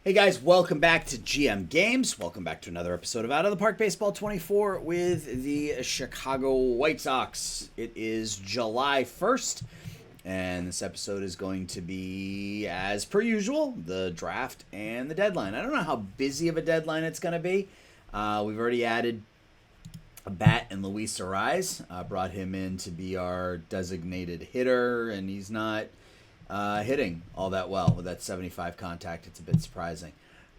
Hey guys, welcome back to GM Games. Welcome back to another episode of Out of the Park Baseball 24 with the Chicago White Sox. It is July 1st, and this episode is going to be, as per usual, the draft and the deadline. I don't know how busy of a deadline it's going to be. We've already added a bat and Luis Ariz. Brought him in to be our designated hitter, and he's not hitting all that well with that 75 contact. It's a bit surprising.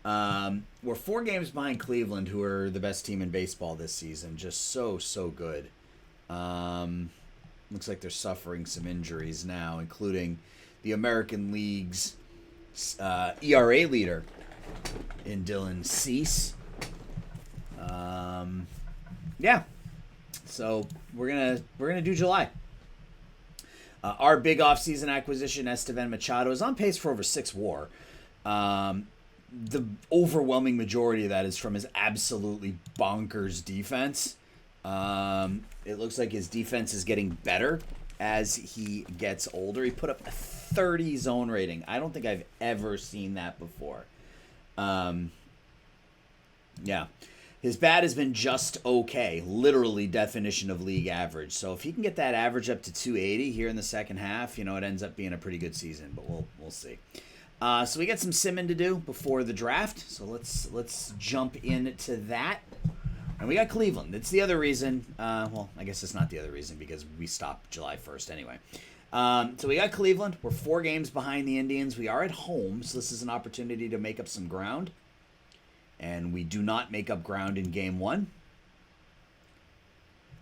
We're 4 games behind Cleveland, who are the best team in baseball this season. Just so good. Looks like they're suffering some injuries now, including the American League's ERA leader in Dylan Cease. Yeah, so we're gonna do July. Our big offseason acquisition, Estevan Machado, is on pace for over 6 WAR. The overwhelming majority of that is from his absolutely bonkers defense. It looks like his defense is getting better as he gets older. He put up a 30 zone rating. I don't think I've ever seen that before. Yeah. His bat has been just okay, literally definition of league average. So if he can get that average up to 280 here in the second half, it ends up being a pretty good season, but we'll see. So we got some simming to do before the draft, so let's jump into that. And we got Cleveland. It's the other reason. Well, I guess it's not the other reason because we stopped July 1st anyway. So we got Cleveland. We're 4 games behind the Indians. We are at home, so this is an opportunity to make up some ground. And we do not make up ground in Game 1.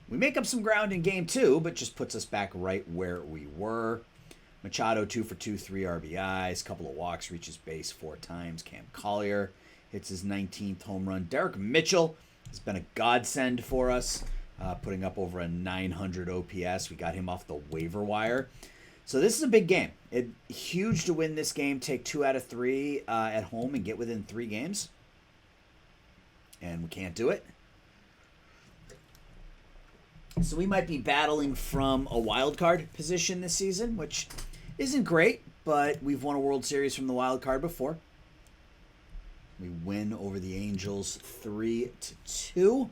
We make up some ground in Game 2, but just puts us back right where we were. Machado, 2 for 2, 3 RBIs, couple of walks, reaches base 4 times. Cam Collier hits his 19th home run. Derek Mitchell has been a godsend for us, putting up over a 900 OPS. We got him off the waiver wire. So this is a big game. Huge to win this game, take 2 out of 3 at home and get within 3 games. And we can't do it. So we might be battling from a wild card position this season, which isn't great, but we've won a World Series from the wild card before. We win over the Angels 3-2. 2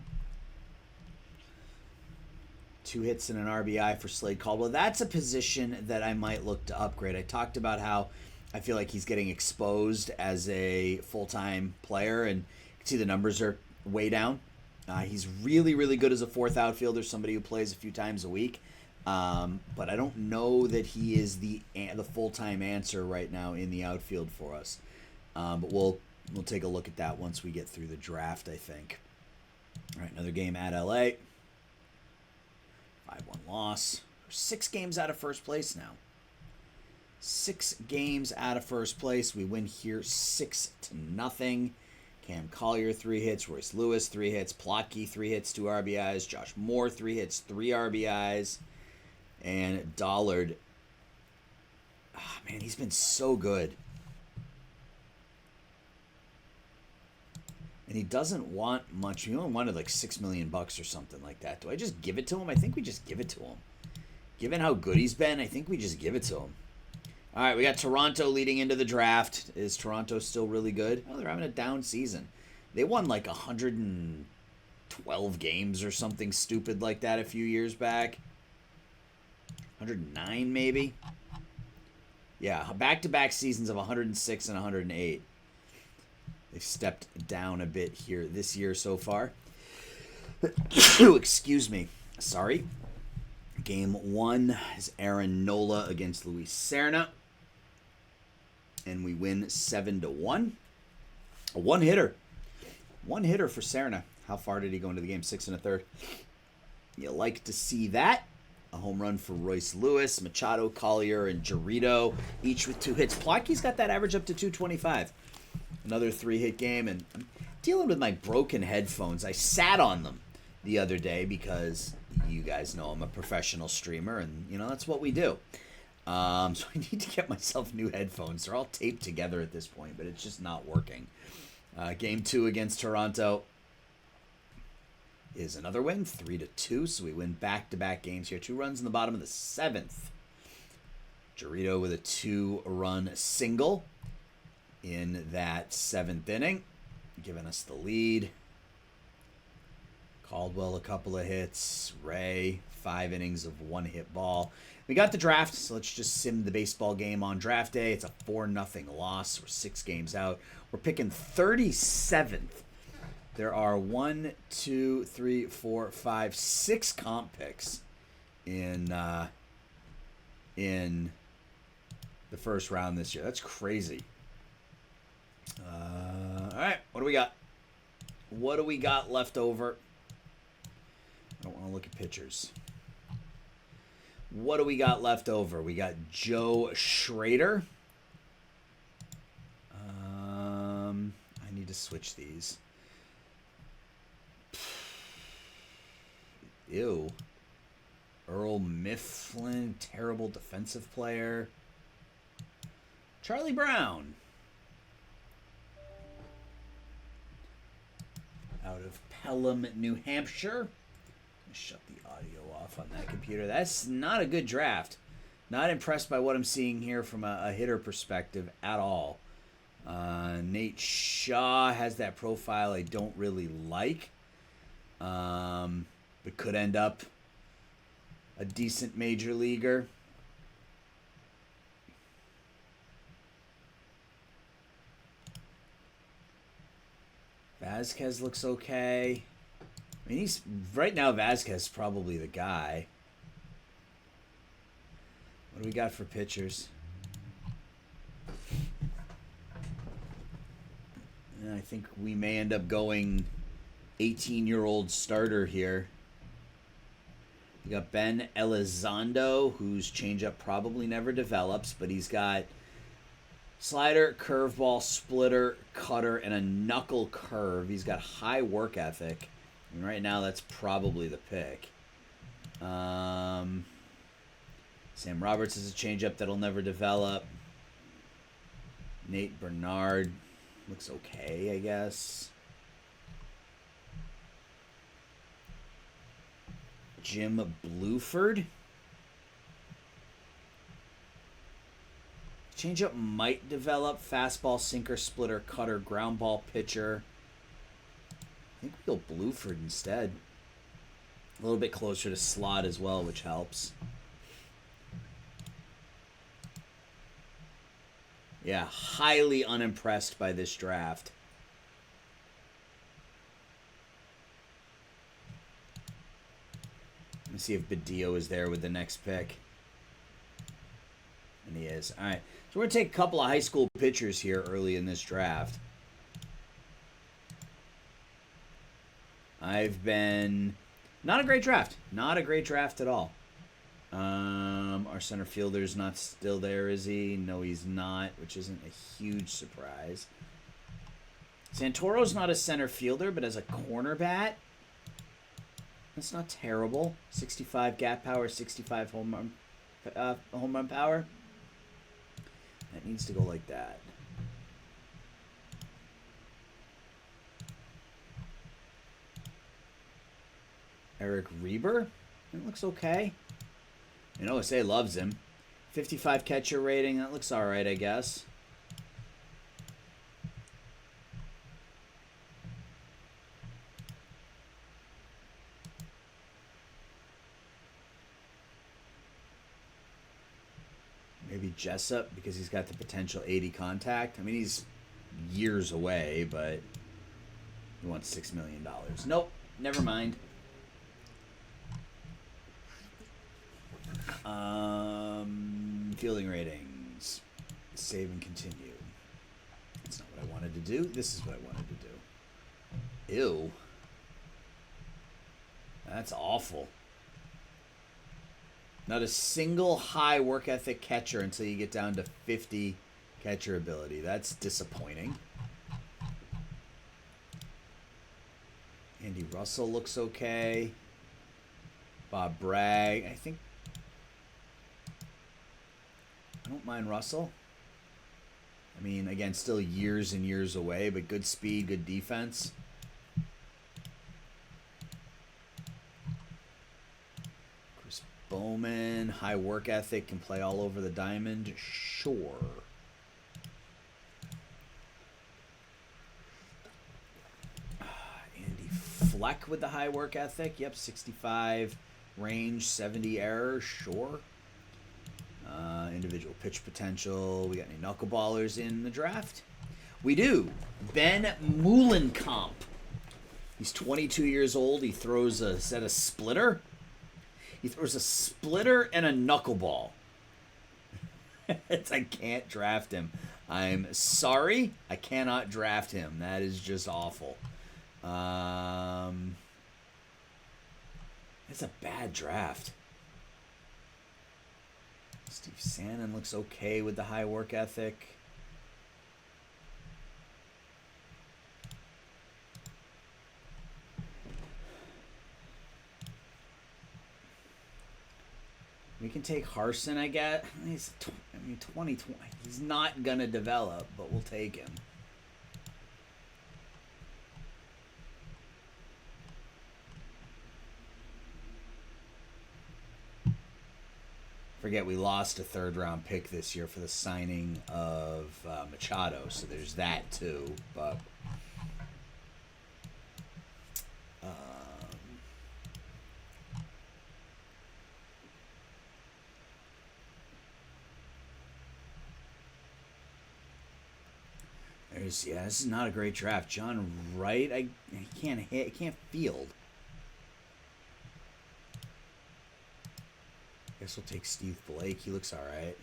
hits and an RBI for Slade Caldwell. That's a position that I might look to upgrade. I talked about how I feel like he's getting exposed as a full-time player, and see the numbers are way down. He's really, really good as a 4th outfielder, somebody who plays a few times a week. But I don't know that he is the full-time answer right now in the outfield for us. But we'll take a look at that once we get through the draft, I think. All right, another game at LA. 5-1 loss. We're 6 games out of first place now. 6 games out of first place. We win here 6-0. Cam Collier, 3 hits. Royce Lewis, 3 hits. Plotke, 3 hits, 2 RBIs. Josh Moore, 3 hits, 3 RBIs. And Dollard, man, he's been so good. And he doesn't want much. He only wanted like $6 million or something like that. Do I just give it to him? I think we just give it to him. Given how good he's been, I think we just give it to him. All right, we got Toronto leading into the draft. Is Toronto still really good? Oh, they're having a down season. They won like 112 games or something stupid like that a few years back. 109 maybe? Yeah, back-to-back seasons of 106 and 108. They've stepped down a bit here this year so far. Excuse me. Sorry. Game 1 is Aaron Nola against Luis Serna. And we win 7-1. A one-hitter. One-hitter for Serna. How far did he go into the game? 6 1/3. You like to see that. A home run for Royce Lewis, Machado, Collier, and Jarrito, each with 2 hits. Plotke's got that average up to 225. Another 3-hit game, and I'm dealing with my broken headphones. I sat on them the other day because you guys know I'm a professional streamer, and that's what we do. So I need to get myself new headphones. They're all taped together at this point, but it's just not working. Game 2 against Toronto is another win, 3-2. So we win back-to-back games here. 2 runs in the bottom of the 7th. Jarrito with a 2-run single. in that 7th inning, giving us the lead. Caldwell, a couple of hits. Ray, 5 innings of 1-hit ball. We got the draft, so let's just sim the baseball game on draft day. It's a 4-0 loss. We're 6 games out. We're picking 37th. There are 1, 2, 3, 4, 5, 6 comp picks in the first round this year. That's crazy. All right, what do we got? What do we got left over? I don't want to look at pitchers. What do we got left over? We got Joe Schrader. I need to switch these. Ew. Earl Mifflin, terrible defensive player. Charlie Brown. Out of Pelham, New Hampshire. Shut the audio off on that computer. That's not a good draft. Not impressed by what I'm seeing here from a hitter perspective at all. Nate Shaw has that profile I don't really like. But could end up a decent major leaguer. Vasquez looks okay. I mean, he's right now. Vasquez is probably the guy. What do we got for pitchers? I think we may end up going 18-year-old starter here. We got Ben Elizondo, whose changeup probably never develops, but he's got slider, curveball, splitter, cutter, and a knuckle curve. He's got high work ethic. And right now, that's probably the pick. Sam Roberts is a changeup that'll never develop. Nate Bernard looks okay, I guess. Jim Bluford. Changeup might develop. Fastball, sinker, splitter, cutter, ground ball, pitcher. I think we'll go Bluford instead. A little bit closer to slot as well, which helps. Yeah, highly unimpressed by this draft. Let me see if Badillo is there with the next pick. And he is. All right. So we're going to take a couple of high school pitchers here early in this draft. I've been... Not a great draft. Not a great draft at all. Our center fielder's not still there, is he? No, he's not, which isn't a huge surprise. Santoro's not a center fielder, but as a corner bat, that's not terrible. 65 gap power, 65 home run power. That needs to go like that. Eric Reber. That looks okay. And OSA loves him. 55 catcher rating. That looks all right, I guess. Maybe Jessup, because he's got the potential 80 contact. I mean, he's years away, but he wants $6 million. Nope, never mind. Fielding ratings. Save and continue. That's not what I wanted to do. This is what I wanted to do. Ew. That's awful. Not a single high work ethic catcher until you get down to 50 catcher ability. That's disappointing. Andy Russell looks okay. Bob Bragg. I don't mind Russell. I mean, again, still years and years away, but good speed, good defense. Chris Bowman, high work ethic, can play all over the diamond. Sure. Fleck with the high work ethic. Yep, 65 range, 70 error. Sure. Individual pitch potential. We got any knuckleballers in the draft? We do. Ben Moulenkamp. He's 22 years old. He throws a set of splitter. He throws a splitter and a knuckleball. I can't draft him. I'm sorry. I cannot draft him. That is just awful. It's a bad draft. Steve Sannon looks okay with the high work ethic. We can take Harson, I guess. He's 2020. He's not going to develop, but we'll take him. Forget we lost a third-round pick this year for the signing of Machado, so there's that too. But this is not a great draft. John Wright, I can't hit, I can't field. Guess we'll take Steve Blake. He looks all right.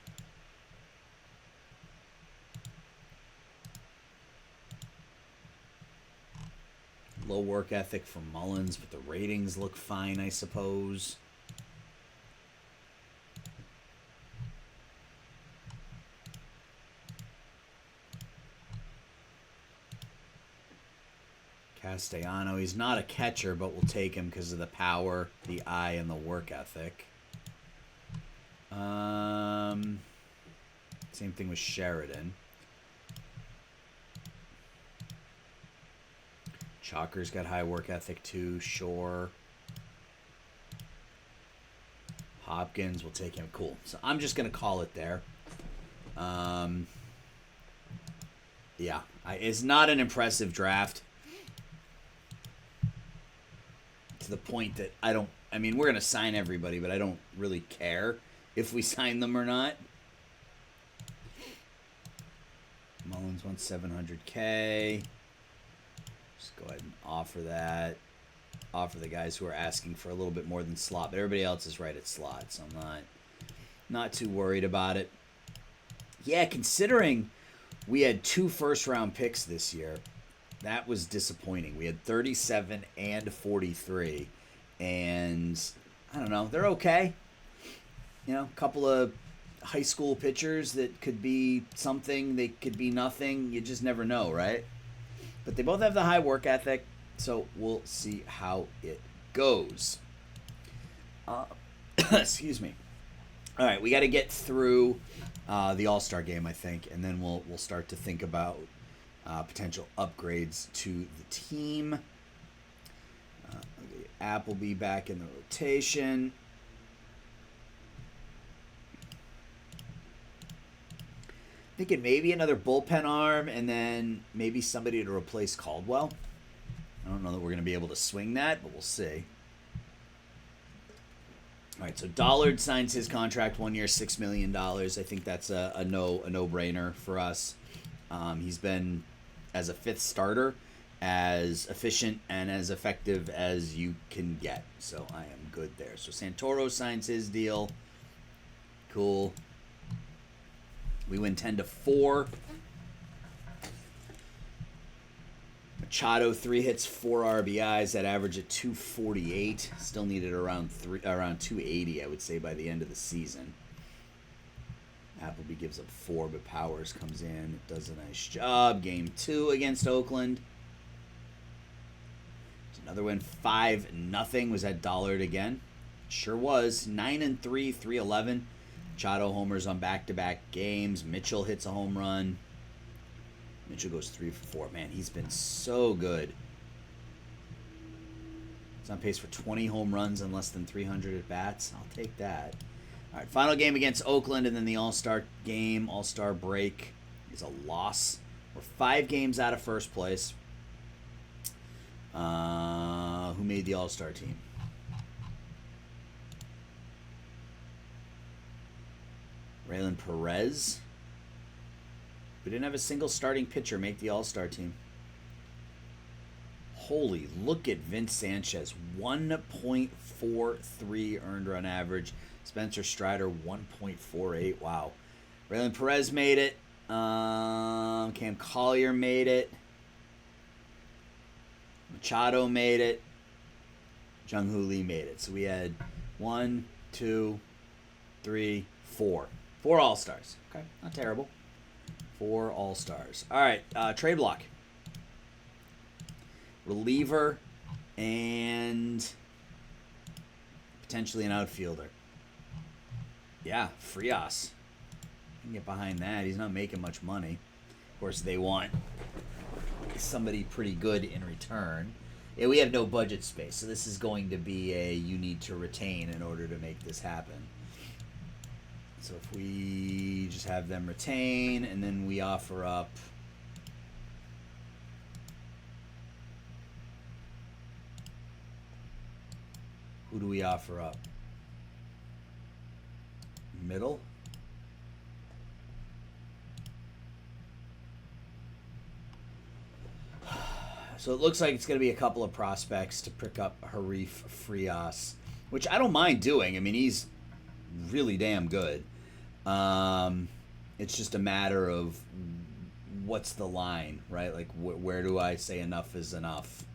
Low work ethic for Mullins, but the ratings look fine, I suppose. Castellano, he's not a catcher, but we'll take him because of the power, the eye, and the work ethic. Same thing with Sheridan. Chalker's got high work ethic too, sure. Hopkins, we'll take him. Cool. So I'm just going to call it there. Yeah, it's not an impressive draft. To the point that we're going to sign everybody, but I don't really care if we sign them or not. Mullins wants $700K. Just go ahead and offer that. Offer the guys who are asking for a little bit more than slot, but everybody else is right at slot, so I'm not too worried about it. Yeah, considering we had 2 first-round picks this year, that was disappointing. We had 37 and 43, and I don't know, they're okay. You know, a couple of high school pitchers that could be something, they could be nothing. You just never know, right? But they both have the high work ethic, so we'll see how it goes. Excuse me. All right, we got to get through the All-Star game, I think, and then we'll start to think about potential upgrades to the team. Appleby back in the rotation. Thinking maybe another bullpen arm and then maybe somebody to replace Caldwell. I don't know that we're going to be able to swing that, but we'll see. All right, so Dollard signs his contract 1 year, $6 million. I think that's a no-brainer for us. He's been, as a 5th starter, as efficient and as effective as you can get. So I am good there. So Santoro signs his deal. Cool. We win 10-4. Machado 3 hits, 4 RBIs. That average at 248. Still needed around 280, I would say, by the end of the season. Appleby gives up 4, but Powers comes in, does a nice job. Game 2 against Oakland. Another win, 5-0. Was that Dollard again? Sure was. 9-3, 311. Machado homers on back-to-back games. Mitchell hits a home run. Mitchell goes 3 for 4. Man, he's been so good. He's on pace for 20 home runs and less than 300 at-bats. I'll take that. All right, final game against Oakland, and then the All-Star game, All-Star break is a loss. We're 5 games out of first place. Who made the All-Star team? Raylan Perez. We didn't have a single starting pitcher make the All-Star team. Holy, look at Vince Sanchez. 1.43 earned run average. Spencer Strider, 1.48. Wow. Raylan Perez made it. Cam Collier made it. Machado made it. Jung-Hoo Lee made it. So we had 1, 2, 3, 4. 4 All-Stars. Okay, not terrible. 4 All-Stars. All right, trade block. Reliever and potentially an outfielder. Yeah, Frias. I can get behind that. He's not making much money. Of course, they want somebody pretty good in return. Yeah, we have no budget space, so this is going to be a you need to retain in order to make this happen. So if we just have them retain, and then we offer up who do we offer up? Middle? So it looks like it's going to be a couple of prospects to pick up Harif Frias, which I don't mind doing. I mean, he's really damn good. It's just a matter of what's the line, right? Like, where do I say enough is enough?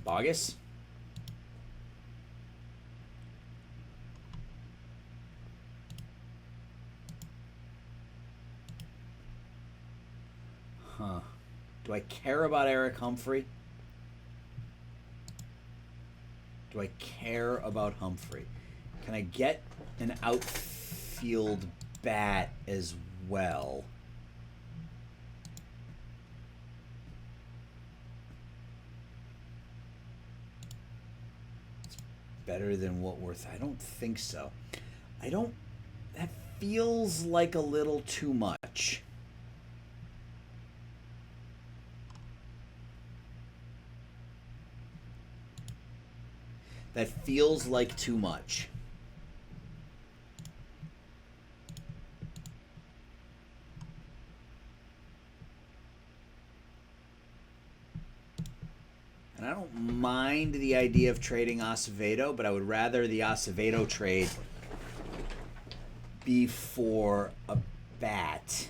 Bogus? Huh. Do I care about Eric Humphrey? Do I care about Humphrey? Can I get an outfield bat as well? It's better than Whitworth. I don't think so. That feels like a little too much. That feels like too much. And I don't mind the idea of trading Acevedo, but I would rather the Acevedo trade be for a bat.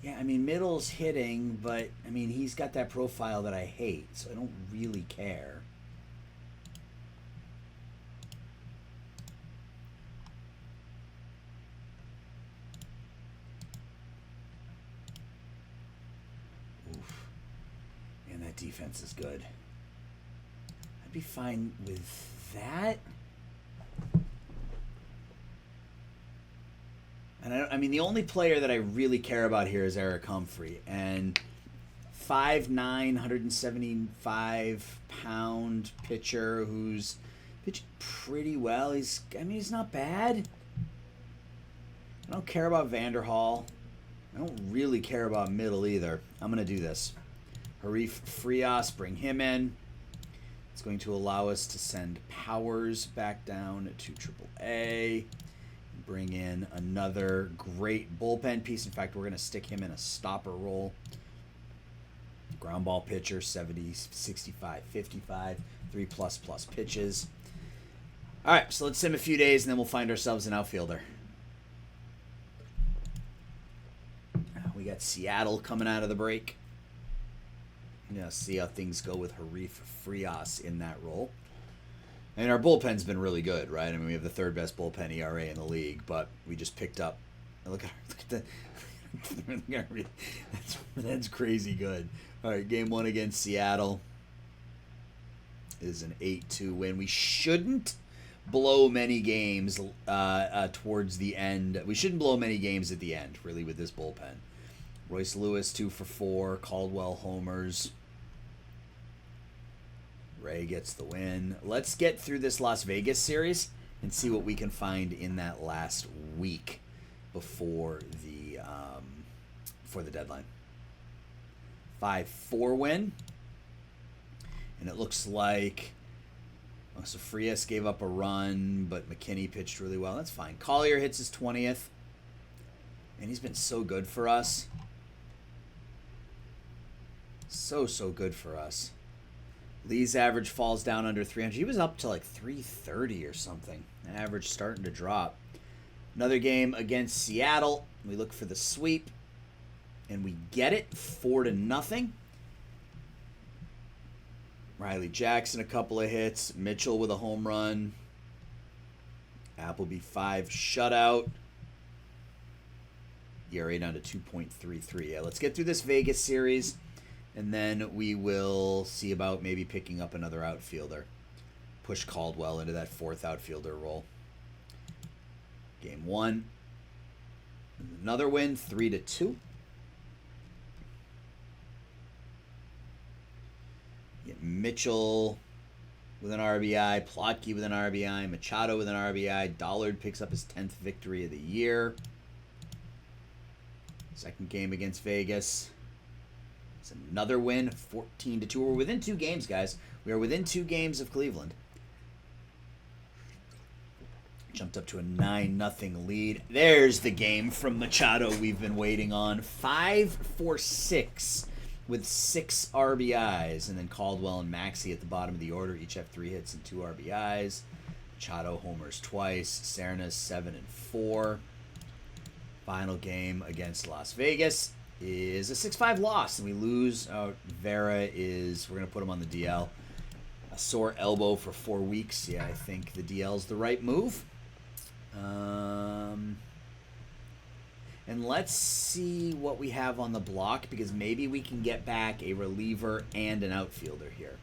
Yeah, I mean, Middle's hitting, but, I mean, he's got that profile that I hate, so I don't really care. Oof. Man, that defense is good. I'd be fine with that. And I mean, the only player that I really care about here is Eric Humphrey. And 5'9", 175-pound pitcher who's pitched pretty well. He's not bad. I don't care about Vanderhall. I don't really care about Middle either. I'm going to do this. Harif Frias, bring him in. It's going to allow us to send Powers back down to AAA. Bring in another great bullpen piece. In fact, we're going to stick him in a stopper role. Ground ball pitcher, 70, 65, 55, 3++ pitches. All right, so let's sim a few days, and then we'll find ourselves an outfielder. We got Seattle coming out of the break. See how things go with Harif Frias in that role. And our bullpen's been really good, right? I mean, we have the 3rd best bullpen ERA in the league, but we just picked up. Look at that. That's crazy good. All right, game 1 against Seattle is an 8-2 win. We shouldn't blow many games towards the end. We shouldn't blow many games at the end, really, with this bullpen. Royce Lewis 2 for 4. Caldwell homers. Ray gets the win. Let's get through this Las Vegas series and see what we can find in that last week. before the deadline. 5-4 win. And it looks like so Frias gave up a run, but McKinney pitched really well. That's fine. Collier hits his 20th. And he's been so good for us. So good for us. Lee's average falls down under 300. He was up to like 330 or something. Average starting to drop. Another game against Seattle. We look for the sweep. And we get it 4-0. Riley Jackson a couple of hits. Mitchell with a home run. Appleby 5 shutout. ERA down to 2.33. Yeah, let's get through this Vegas series, and then we will see about maybe picking up another outfielder. Push Caldwell into that 4th outfielder role. Game 1. Another win, 3-2. Get Mitchell with an RBI, Plotke with an RBI, Machado with an RBI. Dollard picks up his 10th victory of the year. Second game against Vegas. It's another win, 14-2. We're within 2 games, guys. We are within 2 games of Cleveland. Jumped up to a 9-0 lead. There's the game from Machado we've been waiting on. 5-for-6 with 6 RBIs. And then Caldwell and Maxey at the bottom of the order. Each have 3 hits and 2 RBIs. Machado homers twice. Cernas 7-4. Final game against Las Vegas is a 6-5 loss. And we lose. Vera is, we're going to put him on the DL. A sore elbow for 4 weeks. Yeah, I think the DL is the right move. And let's see what we have on the block, because maybe we can get back a reliever and an outfielder here.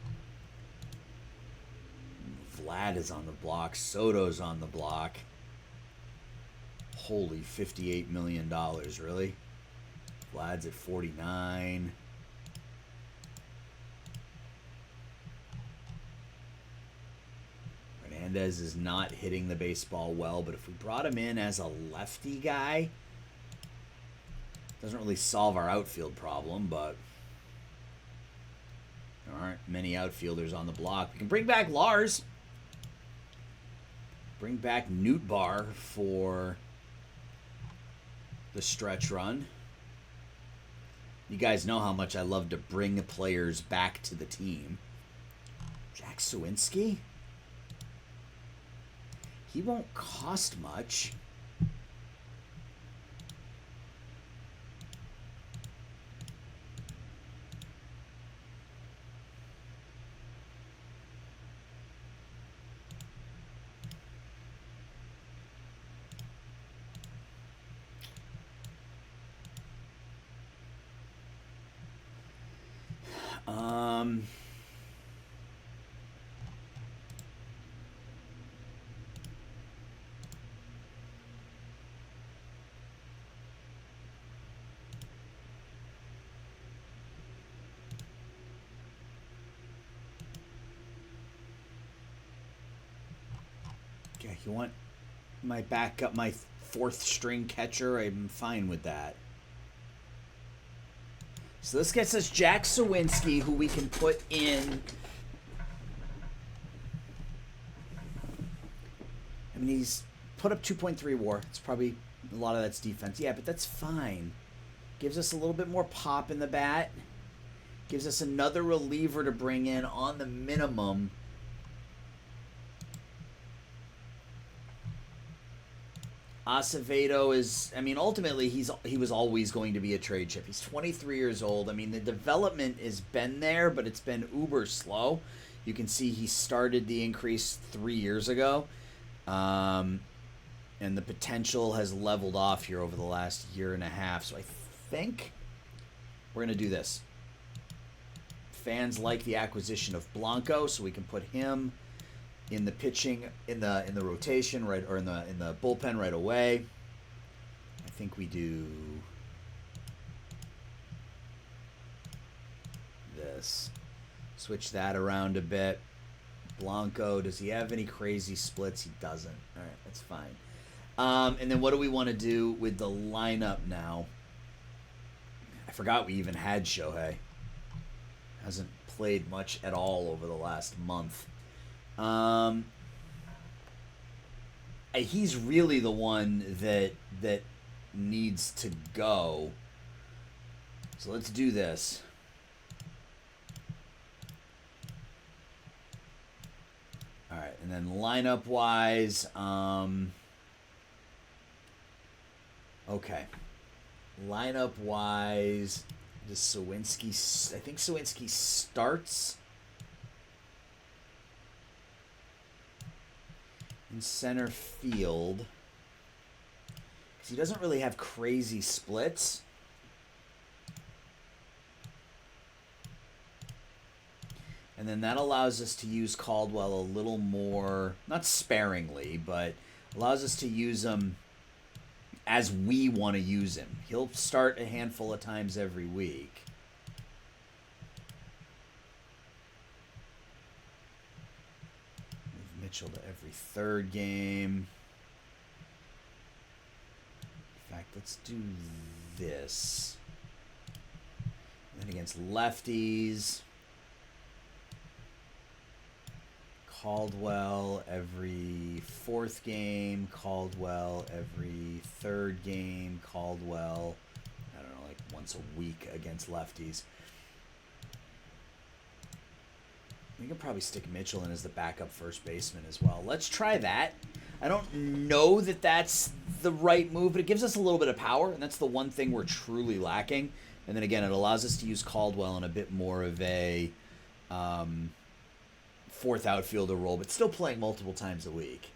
Vlad is on the block. Soto's on the block. Holy $58 million, really? Vlad's at 49. Hernandez is not hitting the baseball well, but if we brought him in as a lefty guy, doesn't really solve our outfield problem, but there aren't many outfielders on the block. We can bring back Lars. Bring back Nootbaar for the stretch run. You guys know how much I love to bring players back to the team. Jack Sawinski? He won't cost much. Okay, you want my backup, my 4th string catcher? I'm fine with that. So this gets us Jack Sawinski, who we can put in. I mean, he's put up 2.3 WAR. It's probably a lot of that's defense. Yeah, but that's fine. Gives us a little bit more pop in the bat. Gives us another reliever to bring in on the minimum. Acevedo is, I mean, ultimately he was always going to be a trade chip. He's 23 years old. I mean, the development has been there, but it's been uber slow. You can see he started the increase 3 years ago. And the potential has leveled off here over the last year and a half. So I think we're going to do this. Fans like the acquisition of Blanco, so we can put him in the pitching, in the rotation, right, or in the bullpen right away. I think we do this. Switch that around a bit. Blanco, does he have any crazy splits? He doesn't. All right, that's fine. And then what do we want to do with the lineup now? I forgot we even had Shohei. Hasn't played much at all over the last month. He's really the one that needs to go. So let's do this. All right, and then lineup wise, okay. Lineup wise, does Sawinski? I think Sawinski starts in center field because he doesn't really have crazy splits. And then that allows us to use Caldwell a little more, not sparingly, but allows us to use him as we want to use him. He'll start a handful of times every week. Move Mitchell to every third game. In fact, let's do this. And then against lefties, Caldwell every fourth game, Caldwell every third game, Caldwell, I don't know, like once a week against lefties. We can probably stick Mitchell in as the backup first baseman as well. Let's try that. I don't know that that's the right move, but it gives us a little bit of power, and that's the one thing we're truly lacking. And then again, it allows us to use Caldwell in a bit more of a fourth outfielder role, but still playing multiple times a week.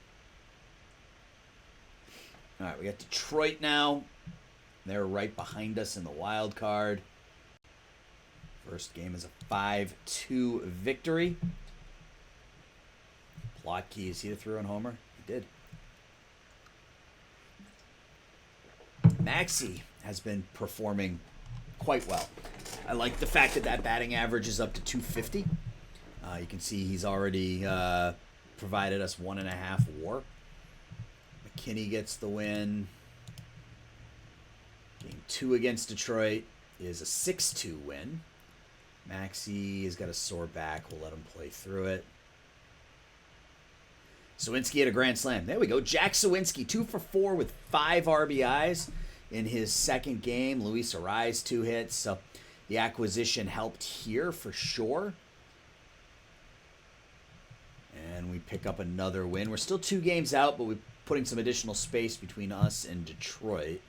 All right, we got Detroit now. They're right behind us in the wild card. First game is a 5-2 victory. Plotke, is he the throw-in homer? He did. Maxey has been performing quite well. I like the fact that that batting average is up to 250. You can see he's already provided us 1.5 WAR. McKinney gets the win. Game 2 against Detroit is a 6-2 win. Maxey has got a sore back. We'll let him play through it. Sawinski had a grand slam. There we go. Jack Sawinski, 2 for 4 with 5 RBIs in his second game. Luis Arraez, 2 hits. So the acquisition helped here for sure. And we pick up another win. We're still 2 games out, but we're putting some additional space between us and Detroit.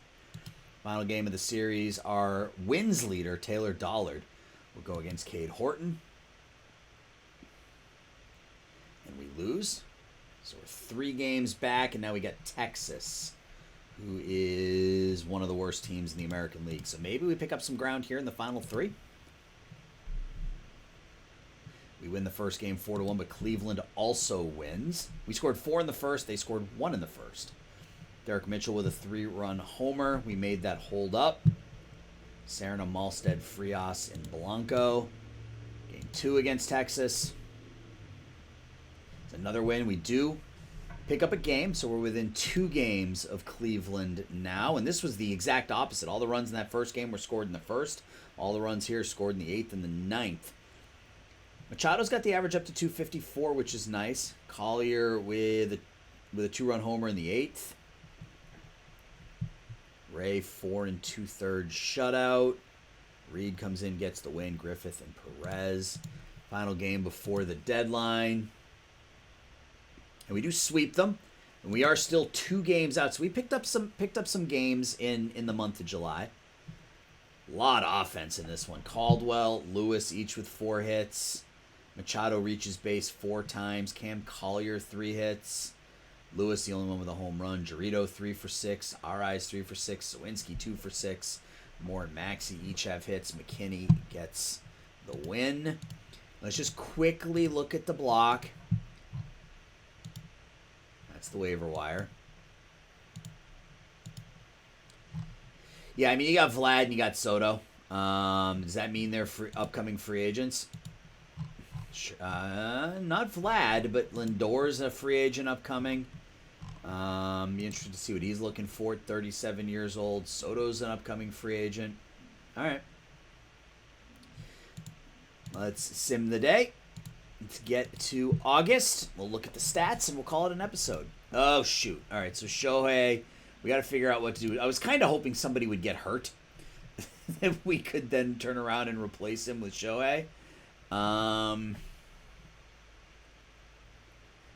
Final game of the series, our wins leader, Taylor Dollard, will go against Cade Horton. And we lose. So we're 3 games back, and now we got Texas, who is one of the worst teams in the American League. So maybe we pick up some ground here in the final 3. We win the first game 4-1, but Cleveland also wins. We scored 4 in the first. They scored 1 in the first. Derek Mitchell with a 3-run homer. We made that hold up. Serna, Malstead, Frias, and Blanco. Game 2 against Texas. It's another win. We do pick up a game, so we're within 2 games of Cleveland now. And this was the exact opposite. All the runs in that first game were scored in the first. All the runs here scored in the 8th and the 9th. Machado's got the average up to 254, which is nice. Collier with a 2-run homer in the 8th. Ray, 4 2/3 shutout. Reed comes in, gets the win. Griffith and Perez. Final game before the deadline. And we do sweep them. And we are still 2 games out. So we picked up some games in the month of July. A lot of offense in this one. Caldwell, Lewis, each with 4 hits. Machado reaches base 4 times. Cam Collier, 3 hits. Lewis, the only one with a home run. Jarrito, 3 for 6. Arraez, 3 for 6. Sawinski, 2 for 6. Moore and Maxey each have hits. McKinney gets the win. Let's just quickly look at the block. That's the waiver wire. Yeah, I mean, you got Vlad and you got Soto. Does that mean they're upcoming free agents? Not Vlad, but Lindor's a free agent upcoming. Be interested to see what he's looking for. 37 years old. Soto's an upcoming free agent. All right. Let's sim the day. Let's get to August. We'll look at the stats and we'll call it an episode. Oh, shoot. All right, so Shohei, we got to figure out what to do. I was kind of hoping somebody would get hurt. If we could then turn around and replace him with Shohei. All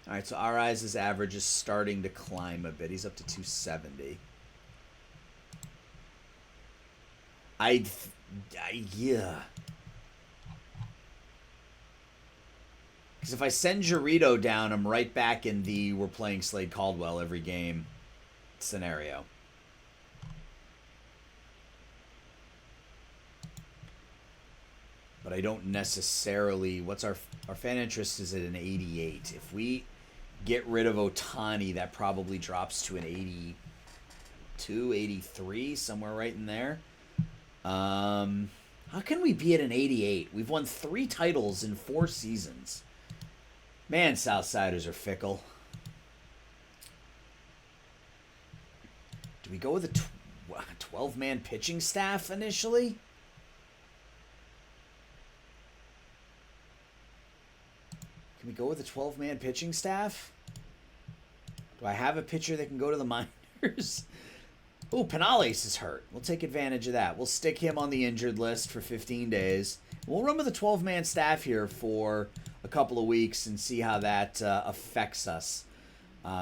right, so Arraez's average is starting to climb a bit. He's up to 270. Yeah. Because if I send Jarito down, I'm right back in the we're playing Slade Caldwell every game scenario. But I don't necessarily... What's our fan interest is at an 88. If we get rid of Ohtani, that probably drops to an 82, 83, somewhere right in there. How can we be at an 88? We've won 3 titles in 4 seasons. Man, Southsiders are fickle. Do we go with a 12-man pitching staff initially? Can we go with a 12-man pitching staff? Do I have a pitcher that can go to the minors? Ooh, Penales is hurt. We'll take advantage of that. We'll stick him on the injured list for 15 days. We'll run with a 12-man staff here for a couple of weeks and see how that affects us.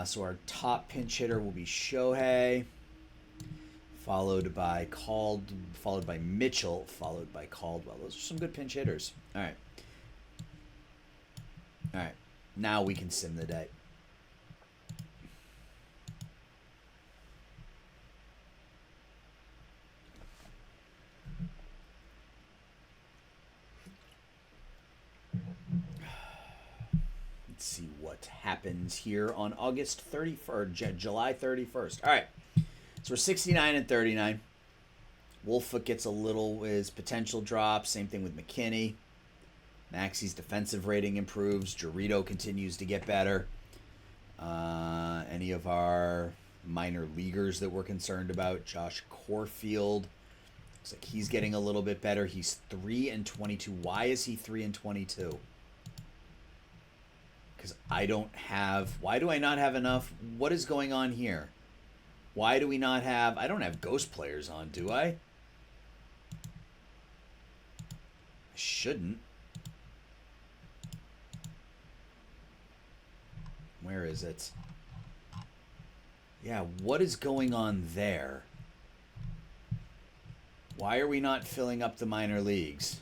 So our top pinch hitter will be Shohei, followed by Mitchell, followed by Caldwell. Those are some good pinch hitters. All right. All right. Now we can sim the day. Let's see what happens here on August 31st, or July 31st. All right. So we're 69 and 39. Wolffoot gets a little, his potential drop. Same thing with McKinney. Maxey's defensive rating improves. Jarito continues to get better. Any of our minor leaguers that we're concerned about? Josh Corfield. Looks like he's getting a little bit better. He's 3 and 22. Why is he 3 and 22? Because I don't have... Why do I not have enough? What is going on here? Why do we not have... I don't have ghost players on, do I? I shouldn't. Where is it? Yeah, what is going on there? Why are we not filling up the minor leagues?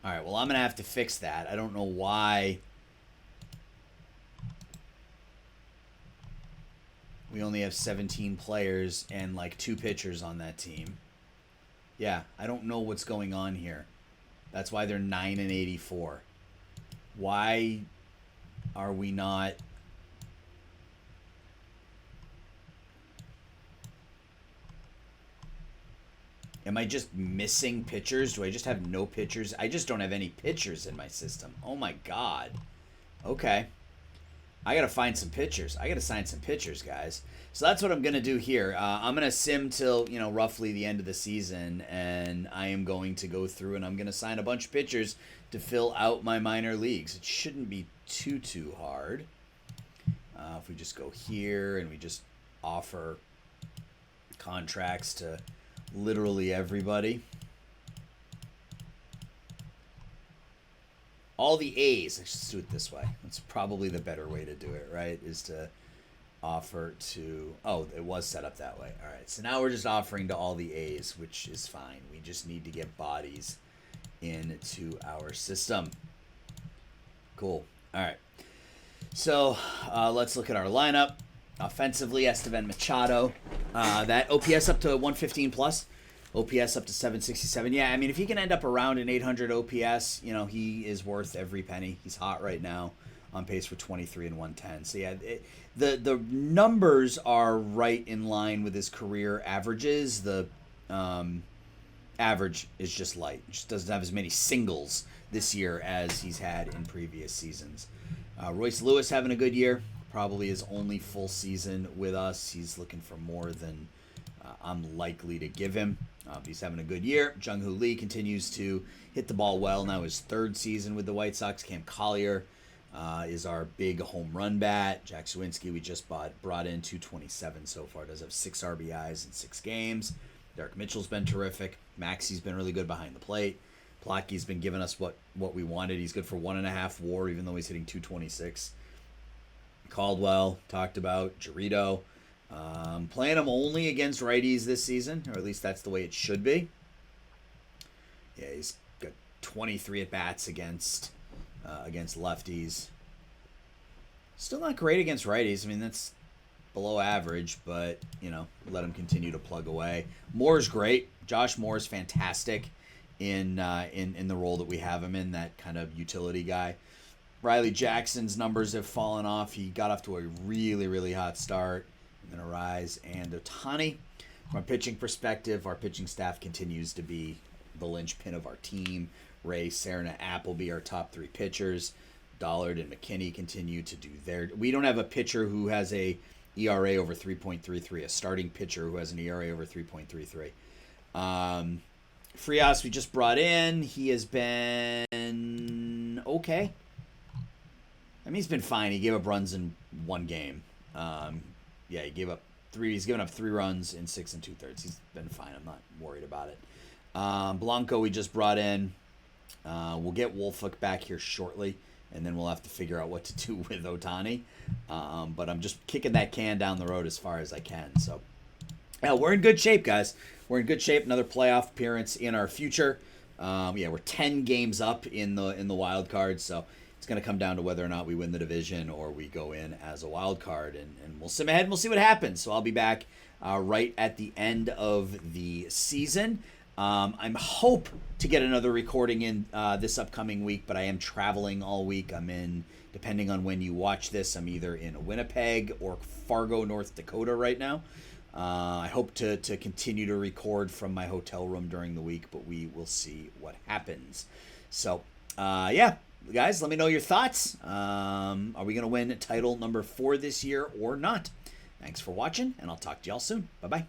All right, well, I'm going to have to fix that. I don't know why we only have 17 players and like 2 pitchers on that team. Yeah, I don't know what's going on here. That's why they're 9 and 84. Why are we not... Am I just missing pitchers? Do I just have no pitchers? I just don't have any pitchers in my system. Oh my god. Okay. I gotta find some pitchers. I gotta sign some pitchers, guys. So that's what I'm gonna do here. I'm gonna sim till, roughly the end of the season, and I am going to go through and I'm gonna sign a bunch of pitchers to fill out my minor leagues. It shouldn't be too hard. If we just go here and we just offer contracts to literally everybody. All the A's. Let's just do it this way. That's probably the better way to do it, right? Is to offer to... Oh, it was set up that way. All right. So now we're just offering to all the A's, which is fine. We just need to get bodies into our system. Cool. All right. So let's look at our lineup. Offensively, Estevan Machado. That OPS up to 115 plus. OPS up to 767. Yeah, I mean, if he can end up around an 800 OPS, he is worth every penny. He's hot right now, on pace for 23 and 110. So yeah, the numbers are right in line with his career averages. The average is just light. Just doesn't have as many singles this year as he's had in previous seasons. Royce Lewis having a good year. Probably his only full season with us. He's looking for more than I'm likely to give him. He's having a good year. Jung-Hoo Lee continues to hit the ball well. Now his third season with the White Sox. Cam Collier is our big home run bat. Jack Sawinski we just brought in 227 so far. Does have 6 RBIs in 6 games. Derek Mitchell's been terrific. Maxey's been really good behind the plate. Plotky's been giving us what we wanted. He's good for 1.5 WAR, even though he's hitting 226. Caldwell talked about. Jarito. Playing him only against righties this season, or at least that's the way it should be. Yeah, he's got 23 at bats against lefties. Still not great against righties. I mean, that's below average, but let him continue to plug away. Moore's great. Josh Moore's fantastic in the role that we have him in, that kind of utility guy. Riley Jackson's numbers have fallen off. He got off to a really, really hot start, and then a rise. And Ohtani, from a pitching perspective, our pitching staff continues to be the linchpin of our team. Ray, Serna, Appleby, our top 3 pitchers. Dollard and McKinney continue to do their. We don't have a pitcher who has a ERA over 3.33, a starting pitcher who has an ERA over 3.33. Frias we just brought in. He has been okay. I mean, he's been fine. He gave up runs in 1 game. He gave up 3. He's given up 3 runs in 6 2/3. He's been fine. I'm not worried about it. Blanco we just brought in. We'll get Wolfhook back here shortly, and then we'll have to figure out what to do with Ohtani. But I'm just kicking that can down the road as far as I can. So, yeah, we're in good shape, guys. We're in good shape. Another playoff appearance in our future. We're 10 games up in the wild card, so it's going to come down to whether or not we win the division or we go in as a wild card, and we'll sim ahead and we'll see what happens. So I'll be back right at the end of the season. I'm hope to get another recording in this upcoming week, but I am traveling all week. I'm in, depending on when you watch this, I'm either in Winnipeg or Fargo, North Dakota right now. I hope to continue to record from my hotel room during the week, but we will see what happens. So, guys, let me know your thoughts. Are we going to win title number 4 this year or not? Thanks for watching, and I'll talk to y'all soon. Bye-bye.